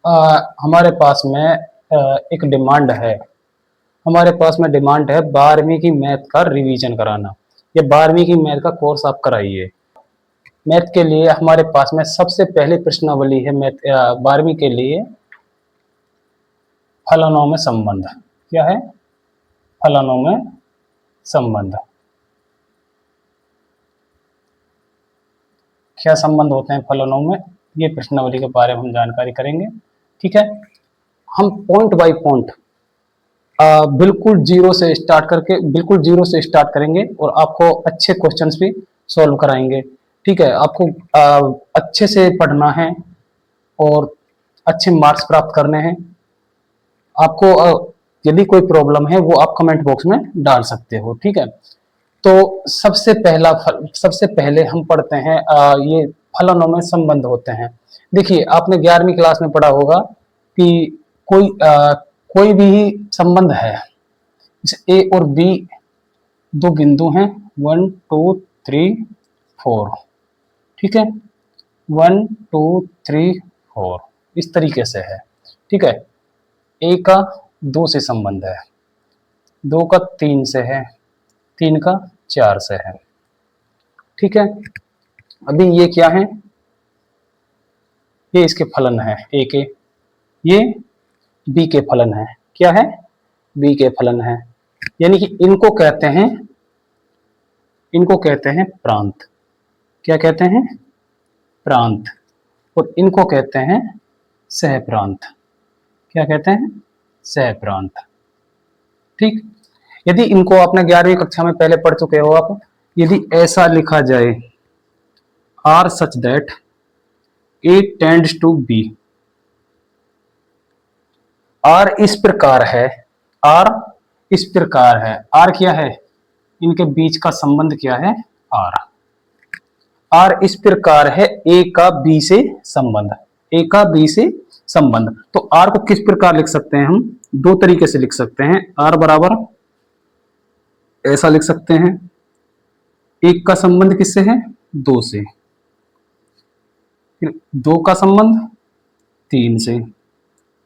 हमारे पास में एक डिमांड है। हमारे पास में डिमांड है 12वीं की मैथ का रिवीजन कराना। ये 12वीं की मैथ का कोर्स आप कराइए। मैथ के लिए हमारे पास में सबसे पहले प्रश्नावली है मैथ 12वीं के लिए, फलनों में संबंध। क्या है? फलनों में संबंध। क्या संबंध होते हैं फलनों में, ये प्रश्नावली के बारे में हम जानकारी करेंगे। ठीक है, हम पॉइंट बाय पॉइंट बिल्कुल जीरो से स्टार्ट करेंगे और आपको अच्छे क्वेश्चंस भी सॉल्व कराएंगे। ठीक है, आपको अच्छे से पढ़ना है और अच्छे मार्क्स प्राप्त करने हैं। आपको यदि कोई प्रॉब्लम है वो आप कमेंट बॉक्स में डाल सकते हो। ठीक है, तो सबसे पहले हम पढ़ते हैं ये फलनों में संबंध होते हैं। देखिए, आपने 11वीं क्लास में पढ़ा होगा कि कोई भी संबंध है, जैसे ए और बी दो बिंदु हैं, 1 2 3 4। ठीक है, 1 2 3 4 इस तरीके से है। ठीक है, ए का 2 से संबंध है, 2 का 3 से है, 3 का 4 से है। ठीक है, अभी ये क्या है? ये इसके फलन है ए के, ये बी के फलन है। क्या है? बी के फलन है। यानी कि इनको कहते हैं प्रांत। क्या कहते हैं? प्रांत। और इनको कहते हैं सहप्रांत। क्या कहते हैं? सहप्रांत। ठीक, यदि इनको आपने 11वीं कक्षा में पहले पढ़ चुके हो आप, यदि ऐसा लिखा जाए R such that a tends to b, R इस प्रकार है, आर इस प्रकार है, आर क्या है? इनके बीच का संबंध क्या है? आर। आर इस प्रकार है, ए का बी से संबंध, ए का बी से संबंध। तो आर को किस प्रकार लिख सकते हैं हम? दो तरीके से लिख सकते हैं। आर बराबर ऐसा लिख सकते हैं, एक का संबंध किससे है? 2 से, फिर 2 का संबंध 3 से,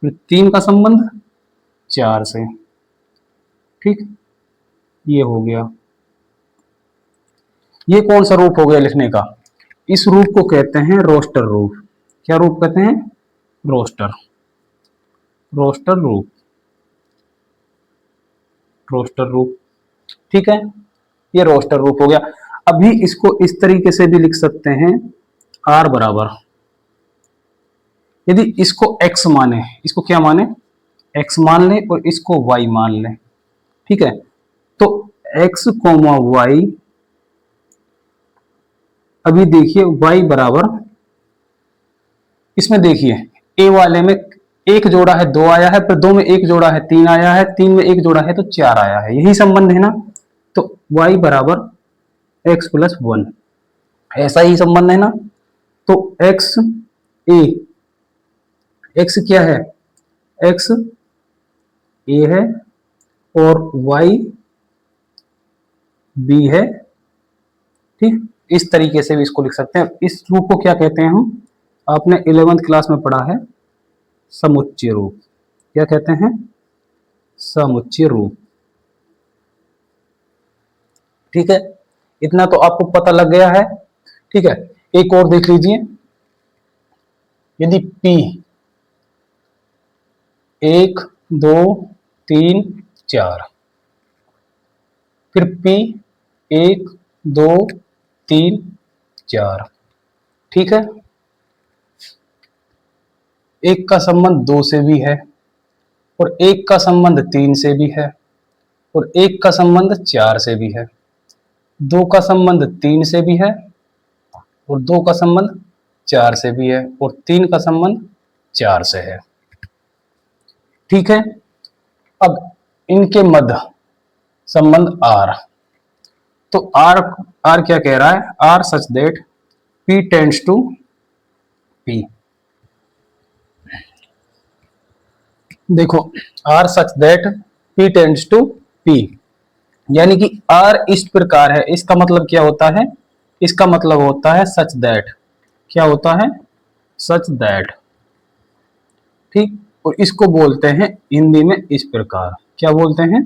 फिर 3 का संबंध 4 से। ठीक, ये हो गया। ये कौन सा रूप हो गया लिखने का? इस रूप को कहते हैं रोस्टर रूप। क्या रूप कहते हैं? रोस्टर। रोस्टर रूप, रोस्टर रूप। ठीक है, ये रोस्टर रूप हो गया। अभी इसको इस तरीके से भी लिख सकते हैं, आर बराबर, यदि इसको x माने, इसको क्या माने? x मान ले और इसको y मान ले। ठीक है, तो x कोमा y, अभी देखिए y बराबर, इसमें देखिए a वाले में एक जोड़ा है 2 आया है, फिर 2 में एक जोड़ा है 3 आया है, 3 में एक जोड़ा है तो 4 आया है। यही संबंध है ना? तो y बराबर x प्लस 1, ऐसा ही संबंध है ना? तो x a, x क्या है? x a है और y b है। ठीक, इस तरीके से भी इसको लिख सकते हैं। इस रूप को क्या कहते हैं हम? आपने 11th क्लास में पढ़ा है, समुच्चय रूप। क्या कहते हैं? समुच्चय रूप। ठीक है, इतना तो आपको पता लग गया है। ठीक है, एक और देख लीजिए, यदि P 1 2 3 4, फिर P 1 2 3 4। ठीक है, एक का संबंध 2 से भी है और एक का संबंध 3 से भी है और एक का संबंध 4 से भी है। 2 का संबंध 3 से भी है और 2 का संबंध 4 से भी है और 3 का संबंध 4 से है। ठीक है, अब इनके मध्य संबंध आर। तो आर, आर क्या कह रहा है? R such that P tends to P। देखो, R such that P tends to P, यानी कि आर इस प्रकार है। इसका मतलब क्या होता है? इसका मतलब होता है सच दैट। क्या होता है? Such that. ठीक। और इसको बोलते हैं हिंदी में इस प्रकार, क्या बोलते हैं,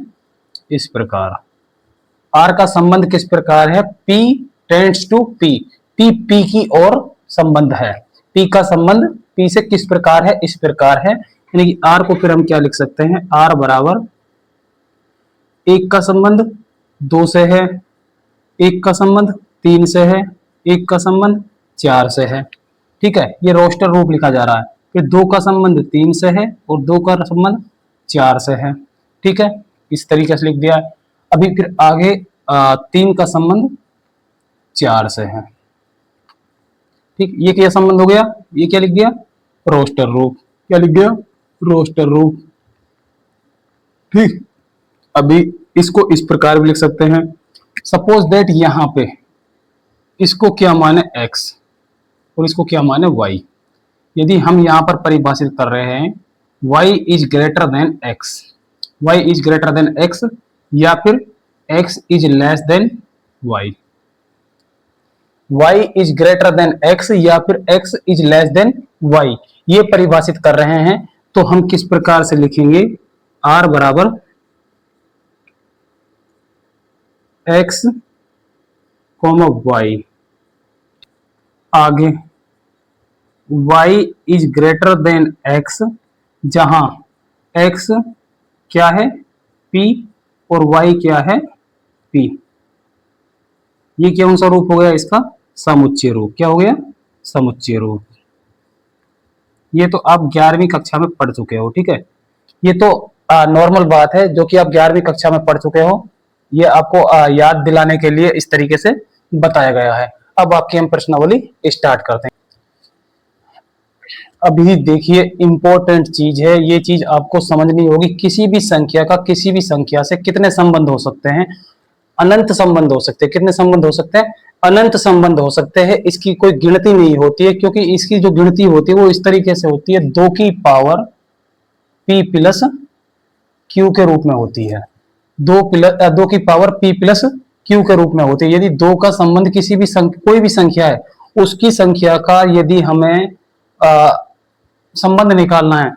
इस प्रकार। आर का संबंध किस प्रकार है, P tends to P, P की ओर संबंध है। P का संबंध P से किस प्रकार है, इस प्रकार है। यानी कि R को फिर हम क्या लिख सकते हैं, R बराबर 1 का संबंध 2 से है, 1 का संबंध 3 से है, 1 का संबंध 4 से है। ठीक है, ये रोस्टर रूप लिखा जा रहा है। फिर 2 का संबंध 3 से है और 2 का संबंध 4 से है। ठीक है, इस तरीके से लिख दिया है। अभी फिर आगे 3 का संबंध 4 से है। ठीक, ये क्या संबंध हो गया, ये क्या लिख दिया, रोस्टर रूप। क्या लिख दिया, रोस्टर रूप। ठीक, अभी इसको इस प्रकार भी लिख सकते हैं। सपोज दैट यहां पे इसको क्या माने x और इसको क्या माने y। यदि हम यहां पर परिभाषित कर रहे हैं y is greater then x, y is greater then x या फिर x is less then y, y is greater then x या फिर x is less then y, ये परिभाषित कर रहे हैं, तो हम किस प्रकार से लिखेंगे, r बराबर x, y, आगे y is greater then x, जहां x क्या है p और y क्या है p। ये कौन सा रूप हो गया इसका, समुच्चय रूप। क्या हो गया, समुच्चय रूप। ये तो आप 11वीं कक्षा में पढ़ चुके हो। ठीक है, ये तो नॉर्मल बात है जो कि आप 11वीं कक्षा में पढ़ चुके हो। ये आपको याद दिलाने के लिए इस तरीके से बताया गया है। अब आपकी हम प्रश्नावली स्टार्ट करते हैं। अभी देखिए इंपॉर्टेंट चीज है, ये चीज आपको समझनी होगी। किसी भी संख्या का किसी भी संख्या से कितने संबंध हो सकते हैं, अनंत संबंध हो सकते हैं। कितने संबंध हो सकते हैं, अनंत संबंध हो सकते हैं। इसकी कोई गिनती नहीं होती है, क्योंकि इसकी जो गिनती होती है वो इस तरीके से होती है, 2 की पावर p प्लस q के रूप में होती है। 2 की पावर p प्लस q के रूप में होती है। यदि 2 का संबंध किसी भी कोई भी संख्या है, उसकी संख्या का यदि हमें संबंध निकालना है,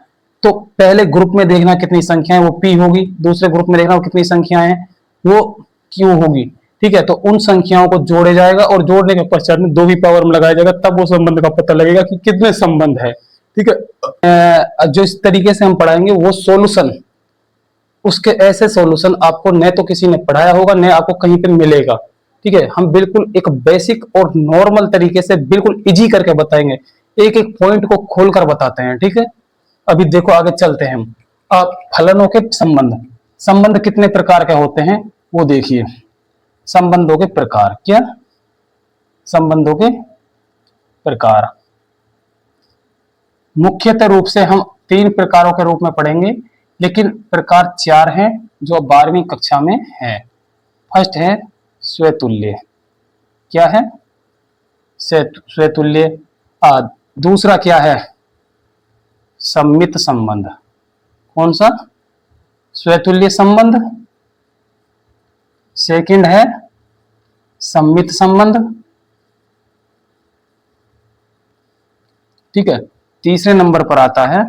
तो पहले ग्रुप में देखना कितनी संख्याएं, वो p होगी। दूसरे ग्रुप में देखना कितनी संख्याएं हैं, वो q होगी। ठीक है, तो उन संख्याओं को जोड़े जाएगा और जोड़ने के पश्चात में 2 की पावर में लगाया जाएगा, तब वो संबंध का पता लगेगा कि कितने संबंध है। ठीक है, जो इस तरीके से हम पढ़ाएंगे वो सॉल्यूशन, उसके ऐसे सॉल्यूशन आपको न तो किसी ने पढ़ाया होगा न आपको कहीं पे मिलेगा। ठीक है, हम बिल्कुल एक बेसिक और नॉर्मल तरीके से बिल्कुल इजी करके बताएंगे, एक एक पॉइंट को खोलकर बताते हैं। ठीक है, अभी देखो आगे चलते हैं हम। फलनों के संबंध, संबंध कितने प्रकार के होते हैं वो देखिए। संबंधों के प्रकार, क्या, संबंधों के प्रकार मुख्यतः रूप से हम 3 प्रकारों के रूप में पढ़ेंगे, लेकिन प्रकार 4 हैं जो 12वीं कक्षा में है। फर्स्ट है स्वतुल्य, क्या है, स्वतुल्य। दूसरा क्या है, सम्मित संबंध। कौन सा, स्वतुल्य संबंध। सेकंड है सम्मित संबंध। ठीक है, तीसरे नंबर पर आता है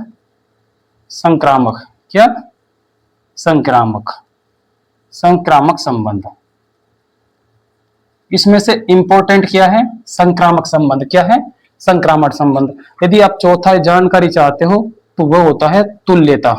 संक्रामक, क्या, संक्रामक, संक्रामक संबंध। इसमें से इंपॉर्टेंट क्या है, संक्रामक संबंध। क्या है, संक्रामक संबंध। यदि आप चौथा जानकारी चाहते हो तो वो होता है तुल्यता,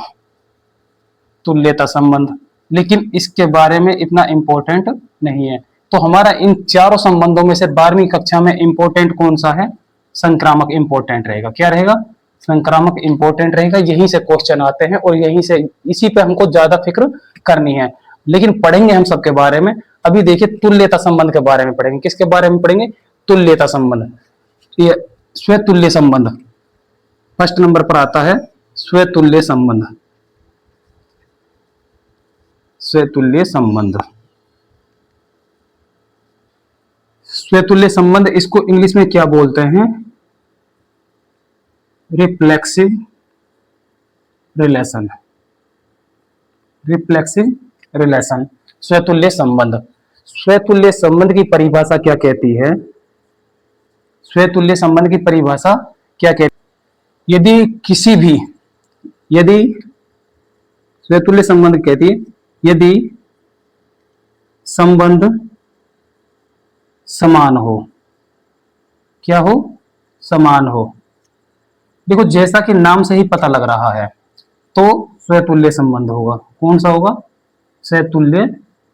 तुल्यता संबंध, लेकिन इसके बारे में इतना इंपॉर्टेंट नहीं है। तो हमारा इन चारों संबंधों में से 12वीं कक्षा में इंपॉर्टेंट कौन सा है, संक्रामक इंपॉर्टेंट रहेगा। क्या रहेगा, संक्रामक इंपॉर्टेंट रहेगा। यहीं से क्वेश्चन आते हैं और यहीं से, इसी पे हमको ज्यादा फिक्र करनी है, लेकिन पढ़ेंगे हम सबके बारे में। अभी देखिए तुल्यता संबंध के बारे में पढ़ेंगे। किसके बारे में पढ़ेंगे, तुल्यता संबंध। ये स्वतुल्य संबंध फर्स्ट नंबर पर आता है, स्वतुल्य संबंध, स्वतुल्य संबंध। स्वतुल्य संबंध, इसको इंग्लिश में क्या बोलते हैं, रिफ्लेक्सिव रिलेशन, रिफ्लेक्सिव रिलेशन, स्वतुल्य संबंध। स्वतुल्य संबंध की परिभाषा क्या कहती है, स्वतुल्य संबंध की परिभाषा क्या कहती है, यदि किसी भी यदि स्वतुल्य संबंध कहती है यदि संबंध समान हो, क्या हो, समान हो। देखो जैसा कि नाम से ही पता लग रहा है तो स्वतुल्य संबंध होगा। कौन सा होगा, स्वतुल्य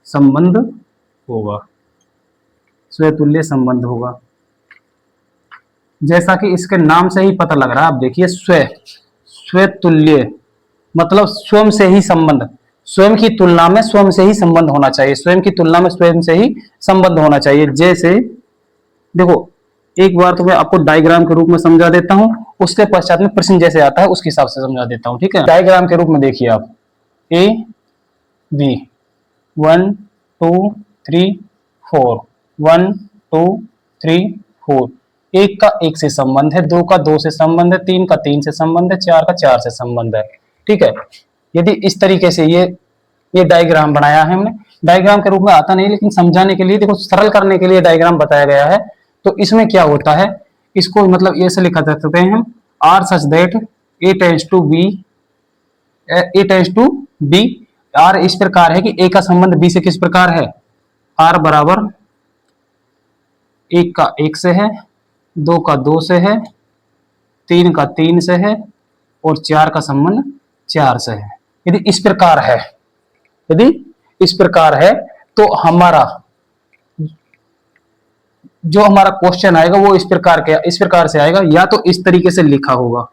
संबंध होगा, स्वतुल्य संबंध होगा। जैसा कि इसके नाम से ही पता लग रहा है, आप देखिए स्वतुल्य मतलब स्वयं से ही संबंध, स्वयं की तुलना में स्वयं से ही संबंध होना चाहिए, स्वयं की तुलना में स्वयं से ही संबंध होना चाहिए। जैसे देखो एक बार तो मैं आपको डायग्राम के रूप में समझा देता हूं, उसके पश्चात में प्रश्न जैसे आता है उसके हिसाब से समझा देता हूं, ठीक है। डायग्राम के रूप में देखिए आप, ए बी 1 2 3 4 1 2 3 4, एक का एक से संबंध है, दो का दो से संबंध है, तीन का तीन से संबंध है, चार का चार से संबंध है, ठीक है। यदि इस तरीके से ये डायग्राम बनाया है हमने, डायग्राम के रूप में आता नहीं लेकिन समझाने के लिए, देखो सरल करने के लिए डायग्राम बताया गया है। तो इसमें क्या होता है, इसको मतलब ऐसे लिखा जा सकते हैं हम, R such that a tends to b, a tends to b. R इस प्रकार है कि ए का संबंध बी से किस प्रकार है, आर बराबर एक का एक से है, दो का दो से है, तीन का तीन से है और चार का संबंध चार से है। यदि इस प्रकार है, यदि इस प्रकार है तो हमारा जो हमारा क्वेश्चन आएगा वो इस प्रकार से आएगा, या तो इस तरीके से लिखा होगा,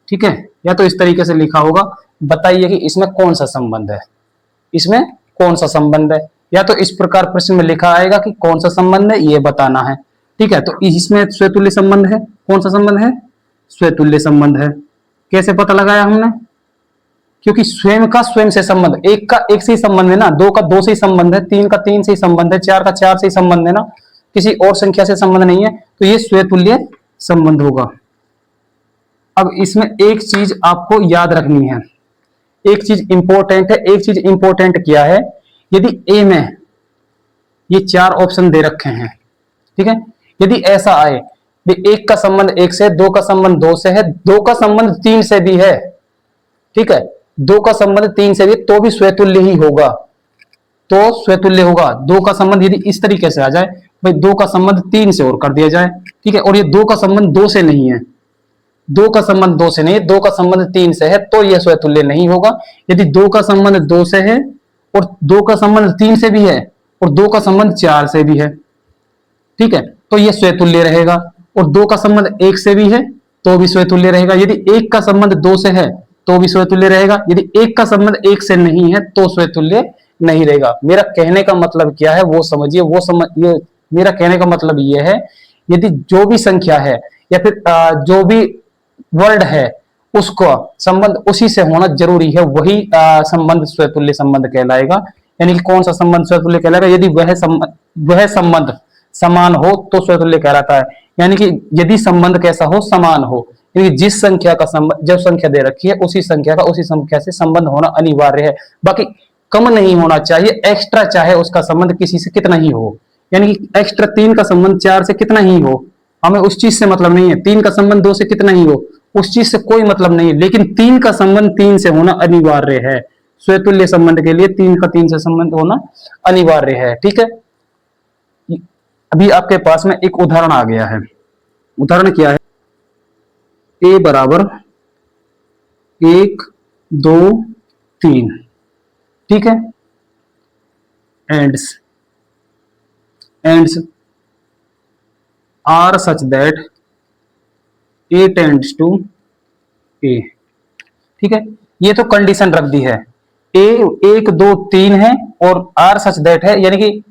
ठीक है, या तो इस तरीके से लिखा होगा, बताइए कि इसमें कौन सा संबंध है, इसमें कौन सा संबंध है। या तो इस प्रकार प्रश्न में लिखा आएगा कि कौन सा संबंध है ये बताना है, ठीक है। तो इसमें स्वतुल्य संबंध है, कौन सा संबंध है, स्वतुल्य संबंध है। कैसे पता लगाया हमने, क्योंकि स्वयं का स्वयं से संबंध, एक का एक से ही संबंध है ना, दो का दो से ही संबंध है, तीन का तीन से ही संबंध है, चार का चार से ही संबंध है ना, किसी और संख्या से संबंध नहीं है, तो ये स्वतुल्य संबंध होगा। अब इसमें एक चीज आपको याद रखनी है, एक चीज इंपॉर्टेंट है। एक चीज इंपॉर्टेंट क्या है, यदि ए में ये चार ऑप्शन दे रखे हैं, ठीक है, यदि ऐसा आए एक का संबंध एक से, दो का संबंध दो से है, दो का संबंध तीन से भी है, ठीक है, दो का संबंध तीन से भी, तो भी स्वतुल्य ही होगा, तो स्वतुल्य होगा। दो का संबंध यदि इस तरीके से आ जाए, भाई दो का संबंध तीन से और कर दिया जाए, ठीक है, और ये दो का संबंध दो से नहीं है, दो का संबंध दो से नहीं है, दो का संबंध तीन से है, तो यह स्वतुल्य नहीं होगा। यदि दो का संबंध दो से है और दो का संबंध तीन से भी है और दो का संबंध चार से भी है, ठीक है, तो यह स्वतुल्य रहेगा। और दो का संबंध एक से भी है तो भी स्वतुल्य रहेगा। यदि एक का संबंध दो से है तो भी स्वतुल्य रहेगा। यदि एक का संबंध एक से नहीं है तो स्वतुल्य नहीं रहेगा। मेरा कहने का मतलब क्या है वो समझिए, मेरा कहने का मतलब ये है, यदि जो भी संख्या है या फिर जो भी वर्ड है उसको संबंध उसी से होना जरूरी है, वही संबंध स्वतुल्य संबंध कहलाएगा। यानी कि कौन सा संबंध स्वतुल्य कहलाएगा, यदि वह संबंध समान हो तो स्वतुल्य कहलाता है। यानी कि यदि संबंध कैसा हो, समान हो, यानी जिस संख्या का संबंध, जो संख्या दे रखी है उसी संख्या का उसी संख्या से संबंध होना अनिवार्य है। बाकी कम नहीं होना चाहिए, एक्स्ट्रा चाहे उसका संबंध किसी से कितना ही हो, यानी कि एक्स्ट्रा तीन का संबंध चार से कितना ही हो, हमें उस चीज से मतलब नहीं है। तीन का संबंध दो से कितना ही हो, उस चीज से कोई मतलब नहीं है, लेकिन तीन का संबंध तीन से होना अनिवार्य है। स्वतुल्य संबंध के लिए तीन का तीन से संबंध होना अनिवार्य है, ठीक है। अभी आपके पास में एक उदाहरण आ गया है। उदाहरण क्या है, ए बराबर एक दो तीन, ठीक है, ends R such that a tends to a, ठीक है। ये तो कंडीशन रख दी है, ए एक दो तीन है और आर सच दैट है, यानी कि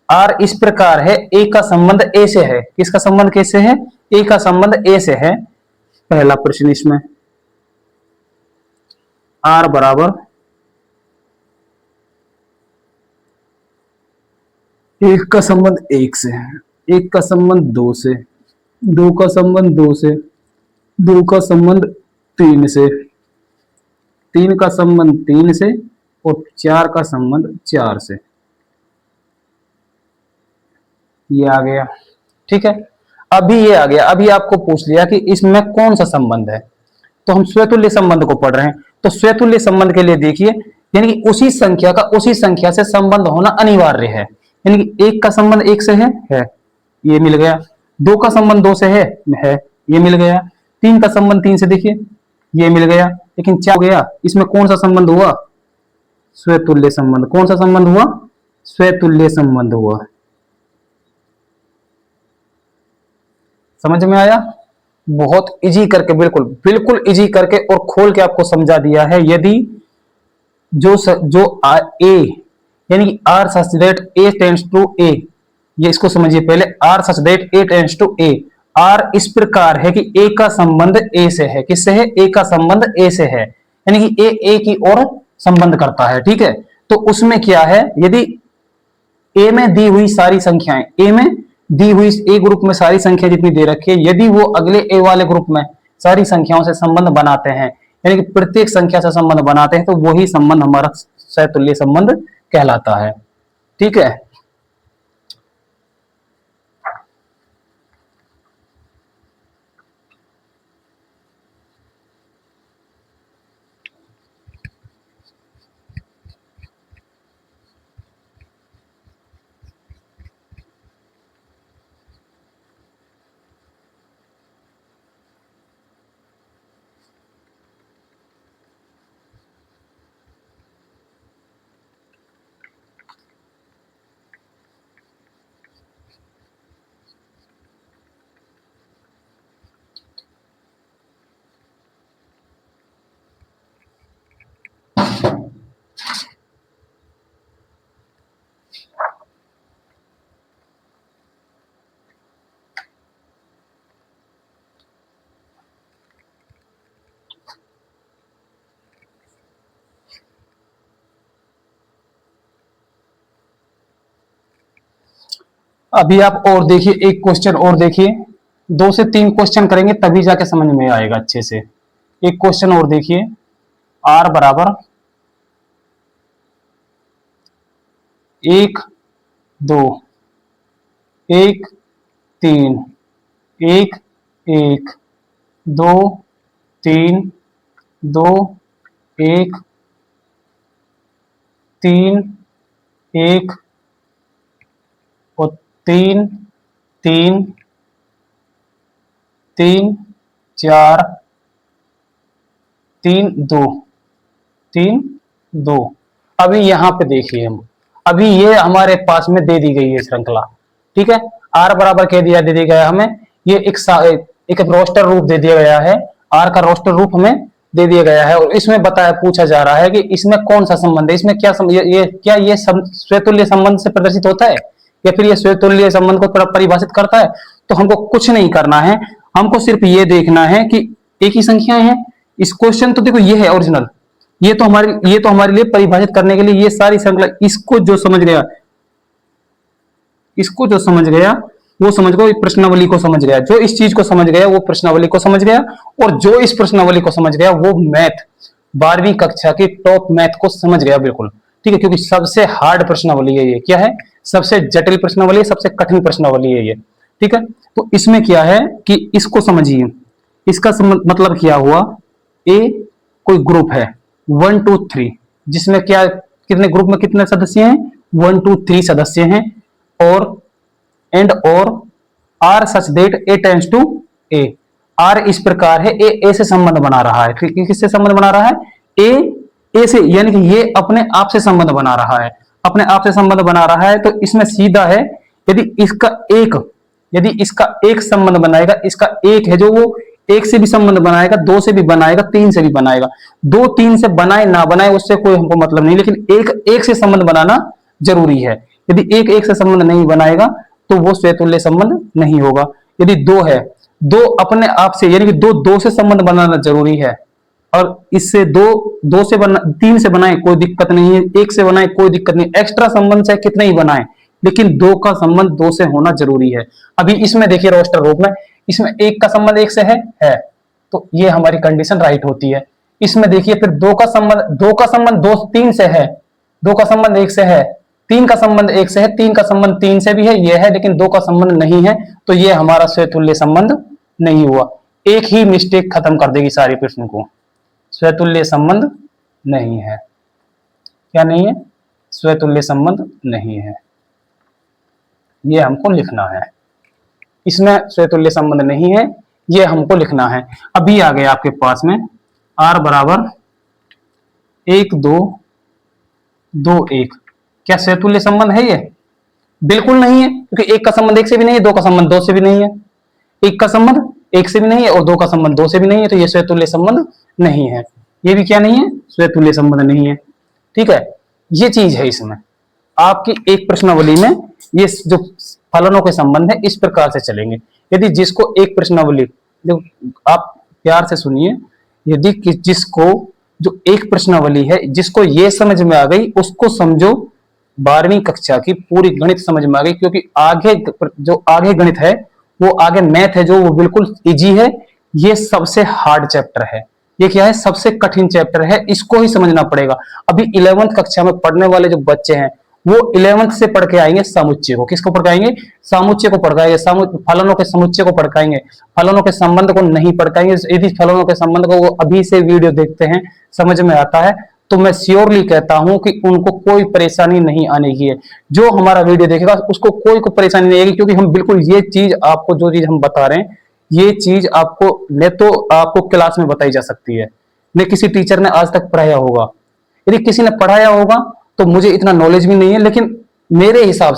आर इस प्रकार है, ए का संबंध ए से है। किसका संबंध कैसे है, ए का संबंध ए से है। पहला प्रश्न इसमें आर बराबर एक का संबंध एक से है, एक का संबंध दो से, दो का संबंध दो से, दो का संबंध तीन से, तीन का संबंध तीन से और चार का संबंध चार से। ये आ गया, ठीक है। अभी ये आ गया, अभी आपको पूछ लिया कि इसमें कौन सा संबंध है, तो हम स्वतुल्य संबंध को पढ़ रहे हैं। तो स्वतुल्य संबंध के लिए देखिए, यानी कि उसी संख्या का उसी संख्या से संबंध होना अनिवार्य है। यानी कि एक का संबंध एक से है, ये मिल गया। दो का संबंध दो से है, ये मिल गया। तीन का संबंध तीन से, देखिए ये मिल गया। लेकिन क्या हो गया, इसमें कौन सा संबंध हुआ, स्वतुल्य संबंध। कौन सा संबंध हुआ, स्वतुल्य संबंध हुआ। समझ में आया? बहुत इजी करके, बिल्कुल बिल्कुल इजी करके और खोल के आपको समझा दिया है। यदि जो ए यानी कि R such that a tends to a, ये इसको समझिए पहले। R such that a tends to a, R इस प्रकार है कि ए का संबंध ए से है। किससे है, ए का संबंध ए से है, यानी कि ए की ओर संबंध करता है। ठीक है, तो उसमें क्या है, यदि ए में दी हुई सारी संख्याएं, ए में दी हुई ए ग्रुप में सारी संख्या जितनी दे रखी है, यदि वो अगले ए वाले ग्रुप में सारी संख्याओं से संबंध बनाते हैं, यानी कि प्रत्येक संख्या से संबंध बनाते हैं, तो वही संबंध हमारा सहतुल्य संबंध कहलाता है। ठीक है, अभी आप और देखिए, एक क्वेश्चन और देखिए। 2 से 3 क्वेश्चन करेंगे तभी जाके समझ में आएगा अच्छे से। एक क्वेश्चन और देखिए, आर बराबर 1 2 1 3 1 1 2 3 2 1 3 1 और 3 3 3 4 3 2 3 2। अभी यहां पे देखिए, हम अभी ये हमारे पास में दे दी गई है श्रृंखला। ठीक है, आर बराबर कह दिया, दे दिया गया हमें। ये एक रोस्टर रूप दे दिया गया है, आर का रोस्टर रूप हमें दे दिया गया है। और इसमें बताया, पूछा जा रहा है कि इसमें कौन सा संबंध है, इसमें क्या क्या ये स्वतुल्य संबंध से प्रदर्शित होता है, या फिर ये स्वतुल्य संबंध को परिभाषित करता है। तो हमको कुछ नहीं करना है, हमको सिर्फ ये देखना है कि एक ही संख्याएं हैं। इस क्वेश्चन तो देखो ये है ओरिजिनल, ये तो हमारे लिए परिभाषित करने के लिए ये सारी श्रृंखला। इसको जो समझ गया, वो समझ गया, प्रश्नावली को समझ गया। जो इस चीज को समझ गया वो प्रश्नावली को समझ गया, और जो इस प्रश्नावली को समझ गया वो मैथ 12वीं कक्षा की टॉप मैथ को समझ गया बिल्कुल। ठीक है, क्योंकि सबसे हार्ड प्रश्नावली है ये। क्या है, सबसे जटिल प्रश्नावली, सबसे कठिन प्रश्नावली है ये। ठीक है, तो इसमें क्या है कि इसको समझिए। इसका मतलब क्या हुआ, ए कोई ग्रुप है 1 2 3, जिसमें क्या, कितने ग्रुप में कितने सदस्य हैं, 1 2 3 सदस्य हैं। और R such that a tends to a, R इस प्रकार है, ए से संबंध बना रहा है। किससे संबंध बना रहा है, ए से, यानी कि ये अपने आप से संबंध बना रहा है, अपने आप से संबंध बना रहा है। तो इसमें सीधा है, यदि इसका एक संबंध बनाएगा, इसका एक है जो वो एक से भी संबंध बनाएगा, 2 से भी बनाएगा, 3 से भी बनाएगा। 2 3 से बनाए ना बनाए उससे कोई हमको मतलब नहीं, लेकिन एक से संबंध बनाना जरूरी है। यदि एक से संबंध नहीं बनाएगा तो वो स्वतुल्य संबंध नहीं होगा। यदि 2 है, 2 अपने आप से, यानी कि 2 से संबंध बनाना जरूरी है, और इससे 2 से 3 से बनाए कोई दिक्कत नहीं है, 1 से बनाए कोई दिक्कत नहीं, एक्स्ट्रा संबंध से कितने ही बनाए, लेकिन 2 का संबंध 2 से होना जरूरी है। अभी इसमें देखिए रोस्टर रूप में, इसमें 1 का संबंध 1 से है, तो ये हमारी कंडीशन राइट होती है। इसमें देखिए फिर 2 का संबंध 2 3 से है, 2 का संबंध 1 से है, 3 का संबंध 1 से है, 3 का संबंध 3 से भी है, ये है, लेकिन 2 का संबंध नहीं है, तो ये हमारा स्वतुल्य संबंध नहीं हुआ। एक ही मिस्टेक खत्म कर देगी सारे प्रश्न को, स्वतुल्य संबंध नहीं है। क्या नहीं है? स्वतुल्य संबंध नहीं है, ये हमको लिखना है। इसमें स्वतुल्य संबंध नहीं है, ये हमको लिखना है। अभी आ गया आपके पास में r बराबर 1 2 2 1। क्या स्वतुल्य संबंध है ये? बिल्कुल नहीं है, क्योंकि एक का संबंध एक से भी नहीं है, दो का संबंध दो से भी नहीं है। एक का संबंध एक से भी नहीं है और दो का संबंध दो से भी नहीं है, तो ये स्वतुल्य संबंध नहीं है। ये भी क्या नहीं है? स्वतुल्य संबंध नहीं है। ठीक है, ये चीज है इसमें। आपकी एक प्रश्नावली में ये जो फलनों के संबंध है इस प्रकार से चलेंगे। यदि जिसको एक प्रश्नावली, जो आप प्यार से सुनिए, यदि जिसको जो एक प्रश्नावली है जिसको ये समझ में आ गई उसको समझो 12वीं कक्षा की पूरी गणित समझ में आ गई, क्योंकि आगे जो आगे गणित है वो आगे मैथ है जो वो बिल्कुल इजी है। ये सबसे हार्ड चैप्टर है, ये क्या है? सबसे कठिन चैप्टर है, इसको ही समझना पड़ेगा। अभी 11वीं कक्षा में पढ़ने वाले जो बच्चे हैं वो 11वीं से पढ़ के आएंगे समुच्चय को। किसको पढ़ के आएंगे? समुच्चय को पढ़ के आएंगे, फलनों के समुच्चय को पढ़ के आएंगे, फलनों के संबंध को नहीं पढ़ के आएंगे। यदि फलनों के संबंध को वो अभी से वीडियो देखते हैं, समझ में आता है, तो मैं श्योरली कहता हूं कि उनको कोई परेशानी नहीं आने की है। जो हमारा वीडियो देखेगा उसको कोई को परेशानी नहीं आएगी, क्योंकि हम बिल्कुल ये चीज आपको, जो चीज हम बता रहे हैं, ये चीज आपको न तो आपको क्लास में बताई जा सकती है, न किसी टीचर ने आज तक पढ़ाया होगा। यदि किसी ने पढ़ाया होगा तो मुझे इतना नॉलेज भी नहीं है, लेकिन मेरे हिसाब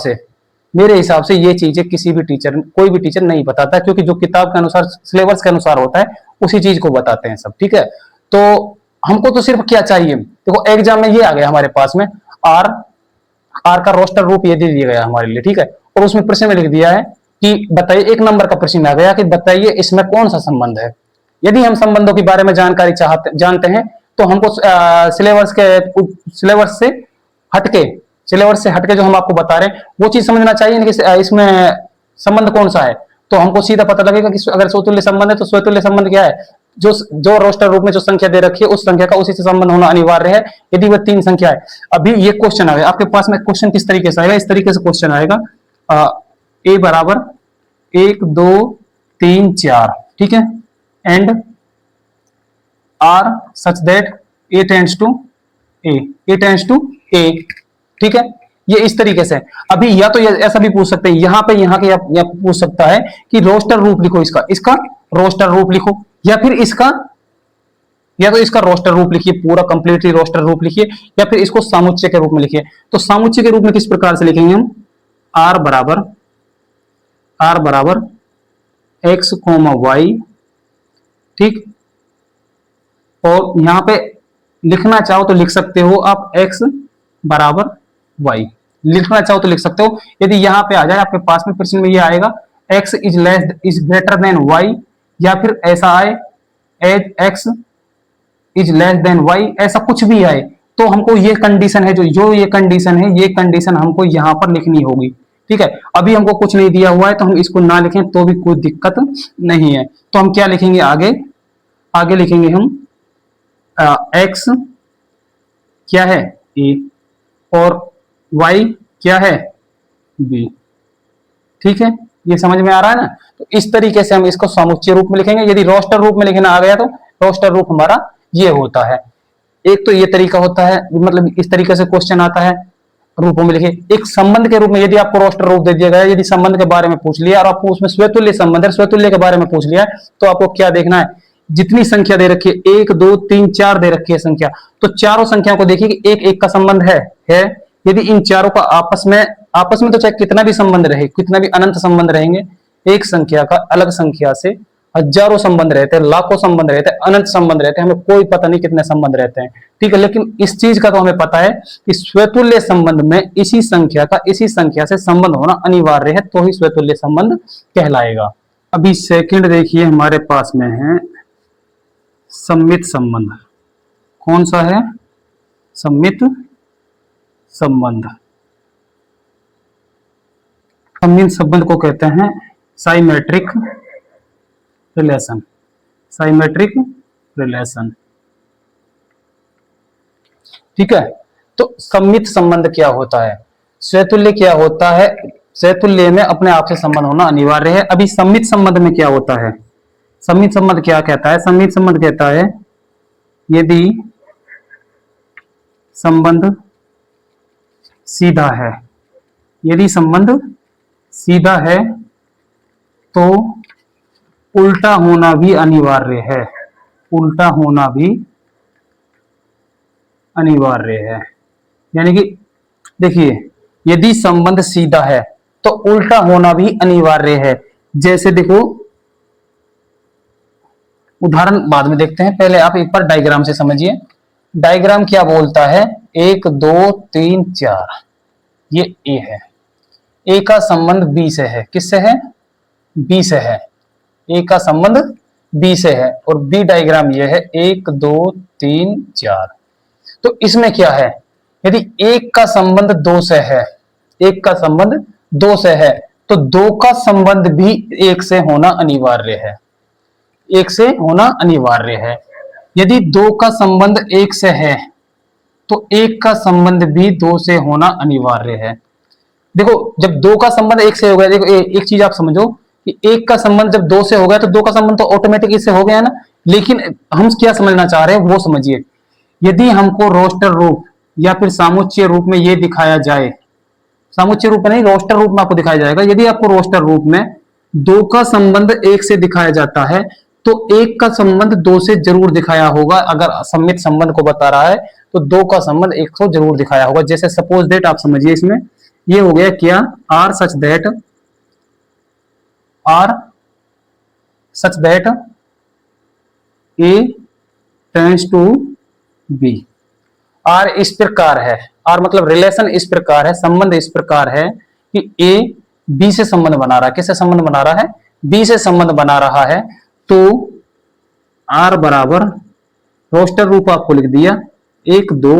से ये चीजें किसी भी टीचर, कोई भी टीचर नहीं बताता, क्योंकि जो किताब के अनुसार, सिलेबस के अनुसार होता है उसी चीज को बताते हैं सब। ठीक है, तो हमको तो सिर्फ क्या चाहिए? देखो एग्जाम में ये आ गया हमारे पास में आर का रोस्टर रूप ये दे दिया गया हमारे लिए। ठीक है, और उसमें प्रश्न में लिख दिया है कि बताइए, 1 नंबर का प्रश्न आ गया कि बताइए इसमें कौन सा संबंध है। यदि हम संबंधों के बारे में जानकारी जानते हैं तो हमको सिलेबस से हटके जो हम आपको बता रहे हैं वो चीज समझना चाहिए कि इसमें संबंध कौन सा है। तो हमको सीधा पता लगेगा कि अगर स्वतुल्य संबंध है तो स्वतुल्य संबंध क्या है? जो रोस्टर रूप में जो संख्या दे रखी है उस संख्या का उसी से संबंध होना अनिवार्य है, यदि वह 3 संख्या है। अभी ये क्वेश्चन आ गया आपके पास में। क्वेश्चन किस तरीके से आएगा? इस तरीके से क्वेश्चन आएगा, ए बराबर 1 2 3 4, ठीक है, and R such that a tends to a, ठीक है। ये इस तरीके से। अभी या तो ऐसा भी पूछ सकते हैं, यहाँ पे या पूछ सकता है कि रोस्टर रूप लिखो, इसका रोस्टर रूप लिखो, या फिर इसका रोस्टर रूप लिखिए, पूरा कंप्लीटली रोस्टर रूप लिखिए, या फिर इसको सामुच्चय के रूप में लिखिए। तो सामुच्चय के रूप में किस प्रकार से लिखेंगे हम? आर बराबर एक्स कोमा वाई, ठीक, और यहां पे लिखना चाहो तो लिख सकते हो आप एक्स बराबर वाई, लिखना चाहो तो लिख सकते हो। यदि यहां पे आ जाए आपके पास में प्रश्न में ये आएगा x is greater than y, या फिर ऐसा आए as x is less than y, ऐसा कुछ भी आए तो हमको ये कंडीशन है, जो ये कंडीशन हमको यहां पर लिखनी होगी, ठीक है। अभी हमको कुछ नहीं दिया हुआ है तो हम इसको ना लिखें तो भी कोई दिक्कत नहीं है। तो हम क्या लिखेंगे आगे लिखेंगे हम एक्स क्या है ए और y क्या है b, ठीक है। ये समझ में आ रहा है ना? तो इस तरीके से हम इसको समुच्चय रूप में लिखेंगे। यदि रोस्टर रूप में लिखना आ गया तो रोस्टर रूप हमारा ये होता है। एक तो ये तरीका होता है, मतलब इस तरीके से क्वेश्चन आता है रूपों में लिखे। एक संबंध के रूप में यदि आपको रोस्टर रूप दे दिया गया, यदि संबंध के बारे में पूछ लिया और आपको उसमें स्वतुल्य संबंध है, स्वतुल्य के बारे में पूछ लिया है, तो आपको क्या देखना है? जितनी संख्या दे रखी है 1 2 3 4 दे रखी है संख्या, तो चारों संख्याओं को देखिए कि एक एक का संबंध है। यदि इन चारों का आपस में तो चाहे कितना भी संबंध रहे, कितना भी अनंत संबंध रहेंगे, एक संख्या का अलग संख्या से हजारों संबंध रहते हैं, लाखों संबंध रहते हैं, अनंत संबंध रहते हैं, हमें कोई पता नहीं कितने संबंध रहते हैं, ठीक है। लेकिन इस चीज का तो हमें पता है कि स्वतुल्य संबंध में इसी संख्या से संबंध होना अनिवार्य है, तो ही स्वतुल्य संबंध कहलाएगा। अभी सेकंड देखिए हमारे पास में है सम्मित संबंध। कौन सा है? सम्मित संबंध। सम्मित संबंध को कहते हैं साइमेट्रिक रिलेशन, ठीक है। तो सम्मित संबंध क्या होता है? स्वतुल्य क्या होता है? स्वतुल्य में अपने आप से संबंध होना अनिवार्य है। अभी सम्मित संबंध में क्या होता है? सम्मित संबंध क्या कहता है? सम्मित संबंध कहता है यदि संबंध सीधा है, यदि संबंध सीधा है तो उल्टा होना भी अनिवार्य है, उल्टा होना भी अनिवार्य है। यानी कि देखिए, यदि संबंध सीधा है तो उल्टा होना भी अनिवार्य है। जैसे देखो, उदाहरण बाद में देखते हैं, पहले आप एक बार डायग्राम से समझिए। डायग्राम क्या बोलता है, 1 2 3 4, ये ए है। ए का संबंध बी से है, किससे है, बी से है। ए का संबंध बी से है और बी डायग्राम ये है 1 2 3 4। तो इसमें क्या है, यदि एक का संबंध दो से है, एक का संबंध दो से है, तो दो का संबंध भी एक से होना अनिवार्य है, एक से होना अनिवार्य है। यदि दो का संबंध एक से है तो एक का संबंध भी दो से होना अनिवार्य है। देखो, जब दो का संबंध एक से हो गया, देखो एक चीज आप समझो कि एक का संबंध जब दो से हो गया तो दो का संबंध तो ऑटोमेटिक इससे हो गया ना। लेकिन हम क्या समझना चाह रहे हैं वो समझिए। यदि हमको रोस्टर रूप या फिर सामुच्चय रूप में ये दिखाया जाए, सामुच्चय रूप में नहीं, रोस्टर रूप में आपको दिखाया जाएगा। यदि आपको रोस्टर रूप में दो का संबंध एक से दिखाया जाता है तो एक का संबंध दो से जरूर दिखाया होगा। अगर सममित संबंध को बता रहा है तो दो का संबंध एक को जरूर दिखाया होगा। जैसे सपोज दैट आप समझिए, इसमें ये हो गया क्या, R such that, R such that a tends to b. R इस प्रकार है, आर मतलब रिलेशन इस प्रकार है, संबंध इस प्रकार है कि ए बी से संबंध बना रहा है। किससे संबंध बना रहा है, बी से संबंध बना रहा है। तो आर बराबर, रोस्टर रूप आपको लिख दिया, 1 2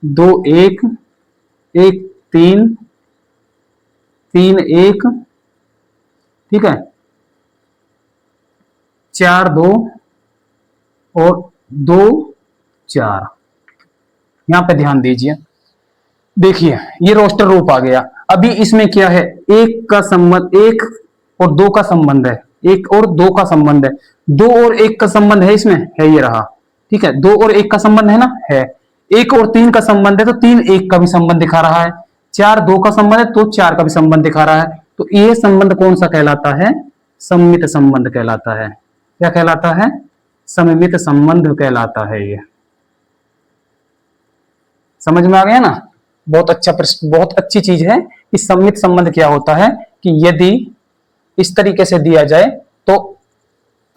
2 1 1 3 3 1, ठीक है, 4 2 और 2 4। यहां पे ध्यान दीजिए, देखिए ये रोस्टर रूप आ गया। अभी इसमें क्या है, एक का संबंध, एक और दो का संबंध है, एक और दो का संबंध है, दो और एक का संबंध है, इसमें है ये रहा, ठीक है, दो और एक का संबंध है ना, है। एक और तीन का संबंध है तो तीन एक का भी संबंध दिखा रहा है, चार दो का संबंध है तो चार का भी संबंध दिखा रहा है। तो ये संबंध कौन सा कहलाता है, सममित संबंध कहलाता है। क्या कहलाता है, सममित संबंध कहलाता है। ये समझ में आ गया ना, बहुत अच्छा प्रश्न, बहुत अच्छी चीज है कि सममित संबंध क्या होता है, कि यदि इस तरीके से दिया जाए तो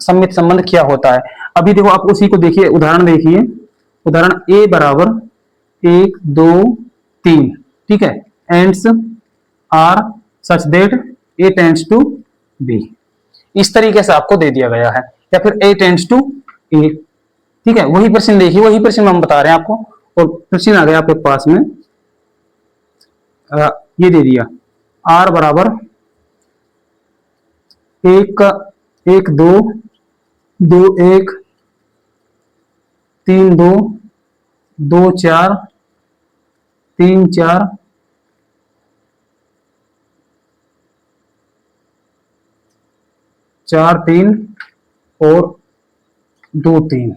सममित संबंध क्या होता है। अभी देखो, आप उसी को देखिए, उदाहरण देखिए, उदाहरण ए बराबर 1 2 3, ठीक है, ends R such that a tends to b. इस तरीके से आपको दे दिया गया है, या फिर ए टेंड्स टू ए, ठीक है। वही प्रश्न देखिए, वही प्रश्न हम बता रहे हैं आपको, और प्रश्न आ गया आपके पास में, ये दे दिया, आर बराबर 1 2 2 1 3 2 2 4 3 4 4 3 और 2 3,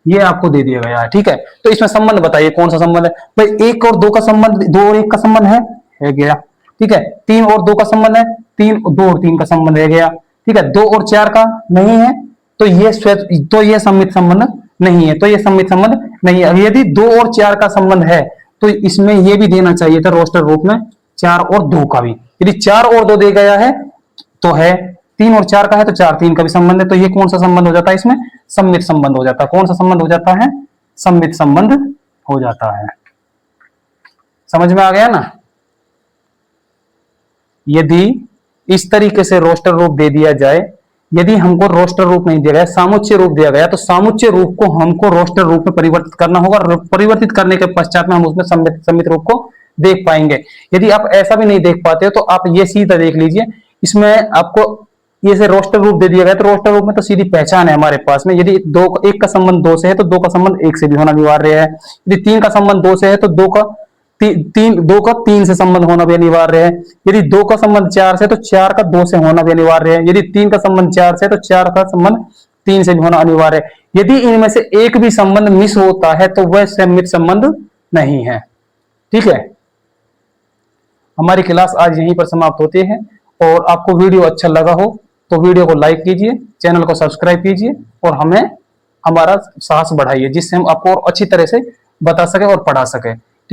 ये आपको दे दिया गया है, ठीक है। तो इसमें संबंध बताइए कौन सा संबंध है भाई, एक और दो का संबंध, दो और एक का संबंध है गया, ठीक है। तीन और दो का संबंध है, तीन दो और तीन का संबंध है गया, ठीक है। दो और चार का नहीं है तो ये सममित संबंध नहीं है, तो ये सममित संबंध नहीं है। यदि दो और चार का संबंध है तो इसमें ये भी देना चाहिए था रोस्टर रूप में, चार और दो का भी। यदि चार और दो दे गया है तो है, तीन और चार का है तो चार तीन का भी संबंध है, तो ये कौन सा संबंध हो जाता है, इसमें सममित संबंध हो जाता है। कौन सा संबंध हो जाता है, सममित संबंध हो जाता है। समझ में आ गया ना। यदि इस तरीके से रोस्टर रूप दे दिया जाए, यदि हमको रोस्टर रूप नहीं दिया गया, सामुच्चय रूप दिया गया, तो सामुच्चय रूप को हमको रोस्टर रूप में परिवर्तित करना होगा। परिवर्तित करने के पश्चात में हम उसमें सममित रूप को देख पाएंगे। यदि आप ऐसा भी नहीं देख पाते हो तो आप ये सीधा देख लीजिए, इसमें आपको ये से रोस्टर रूप दे दिया गया, तो रोस्टर रूप में तो सीधी पहचान है हमारे पास में। यदि दो एक का संबंध दो से है तो दो का संबंध एक से भी होना अनिवार्य है। यदि तीन का संबंध दो से है तो दो का तीन से संबंध होना भी अनिवार्य है। यदि दो का संबंध चार से तो चार का दो से होना भी अनिवार्य है। यदि तीन का संबंध चार से तो चार का संबंध तीन से भी होना अनिवार्य है। यदि इनमें से एक भी संबंध मिस होता है तो वह सममित संबंध नहीं है। ठीक है, हमारी क्लास आज यहीं पर समाप्त होती है। और आपको वीडियो अच्छा लगा हो तो वीडियो को लाइक कीजिए, चैनल को सब्सक्राइब कीजिए और हमें हमारा साहस बढ़ाइए, जिससे हम आपको और अच्छी तरह से बता सके और पढ़ा सके।